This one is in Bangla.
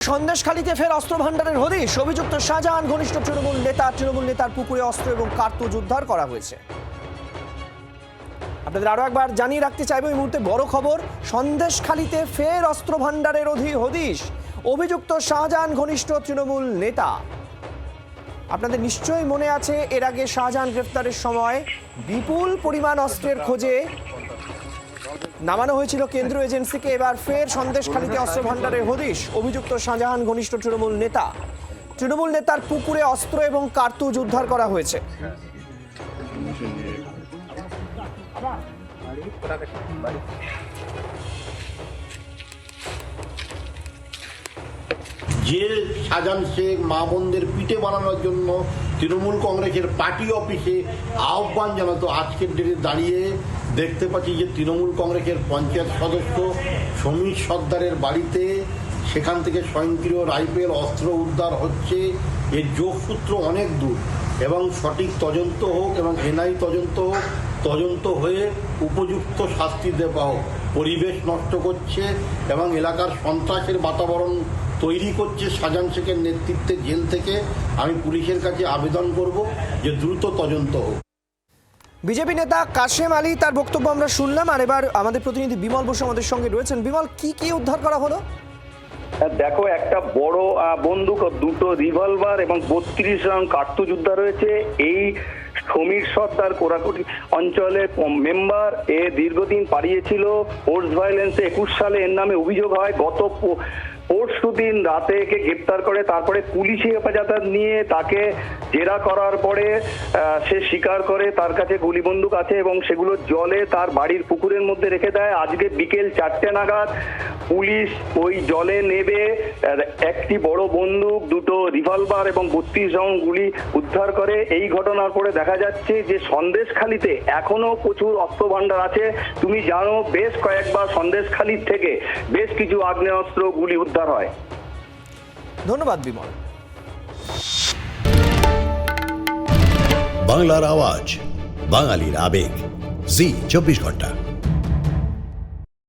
সন্দেশখালীতে ফের অস্ত্র ভান্ডারের হদিশ। অভিযুক্ত শাহজাহান ঘনিষ্ঠ তৃণমূল নেতার পুকুরে অস্ত্র এবং কার্তুজ উদ্ধার করা হয়েছে। আপনাদের আরো একবার জানিয়ে রাখতে চাইবো, এই মুহূর্তে বড় খবর, সন্দেশখালীতে ফের অস্ত্র ভান্ডারের হদিশ। অভিযুক্ত শাহজাহান ঘনিষ্ঠ তৃণমূল নেতা। আপনাদের নিশ্চয়ই মনে আছে, এর আগে শাহজাহান গ্রেফতারের সময় বিপুল পরিমাণ অস্ত্রের খোঁজে নামানো হয়েছিল কেন্দ্রীয় এজেন্সিকে। এবার ফের সন্দেশখালীতে অস্ত্র ভান্ডারের হদিশ। অভিযুক্ত শাহজাহান ঘনিষ্ঠ তৃণমূল নেতার পুকুরে অস্ত্র এবং কার্তুজ উদ্ধার করা হয়েছে। যে শাহজাহান শেখ মা বোনদের পিঠে বানানোর জন্য তৃণমূল কংগ্রেসের পার্টি অফিসে আহ্বান জানাতো, আজকের ডেটে দাঁড়িয়ে দেখতে পাচ্ছি যে তৃণমূল কংগ্রেসের পঞ্চায়েত সদস্য সমীর সর্দারের বাড়িতে সেখান থেকে স্বয়ংক্রিয় রাইফেল অস্ত্র উদ্ধার হচ্ছে। এর যোগসূত্র অনেক দূর এবং সঠিক তদন্ত হোক এবং এনআই তদন্ত হোক, তদন্ত হয়ে উপযুক্ত শাস্তি দেওয়া হোক। পরিবেশ নষ্ট করছে এবং এলাকার সন্ত্রাসের বাতাবরণ তৈরি করছে শাহজাহান শেখের নেতৃত্বে জেল থেকে। আমি পুলিশের কাছে আবেদন করব যে দ্রুত তদন্ত হোক। বিজেপি নেতা কাশেম আলী, তার বক্তব্য আমরা শুনলাম। আর এবার আমাদের প্রতিনিধি বিমল বসু আমাদের সঙ্গে রয়েছেন। বিমল, কি উদ্ধার করা হলো? দেখো, একটা বড় বন্দুক, দুটো রিভলভার এবং 32 রাউন্ড কার্তুজ উদ্ধার হয়েছে। এই সমীর সর্দার কোরাকুটি অঞ্চলের মেম্বার, এ দীর্ঘদিন পালিয়েছিল ফোর্স ভায়োলেন্সে। 21 সালে এর নামে অভিযোগ হয়। গত পরশুদিন রাতে একে গ্রেপ্তার করে, তারপরে পুলিশি হেফাজত নিয়ে তাকে জেরা করার পরে সে স্বীকার করে তার কাছে গুলি বন্দুক আছে এবং সেগুলো জলে তার বাড়ির পুকুরের মধ্যে রেখে দেয়। আজকে বিকেল 4টে নাগাদ পুলিশ ওই জলে নেবে একটি বড় বন্দুক, দুটো রিভলভার এবং 32 রাউন্ড গুলি উদ্ধার করে। এই ঘটনার পরে দেখা যাচ্ছে যে সন্দেশখালীতে এখনো প্রচুর অস্ত্র ভান্ডার আছে। তুমি জানো, বেশ কয়েকবার সন্দেশখালীর থেকে বেশ কিছু আগ্নেয়াস্ত্র গুলি উদ্ধার হয়। ধন্যবাদ বিমল। বাংলার আওয়াজ, বাঙালির আবেগ, জি 24 ঘন্টা।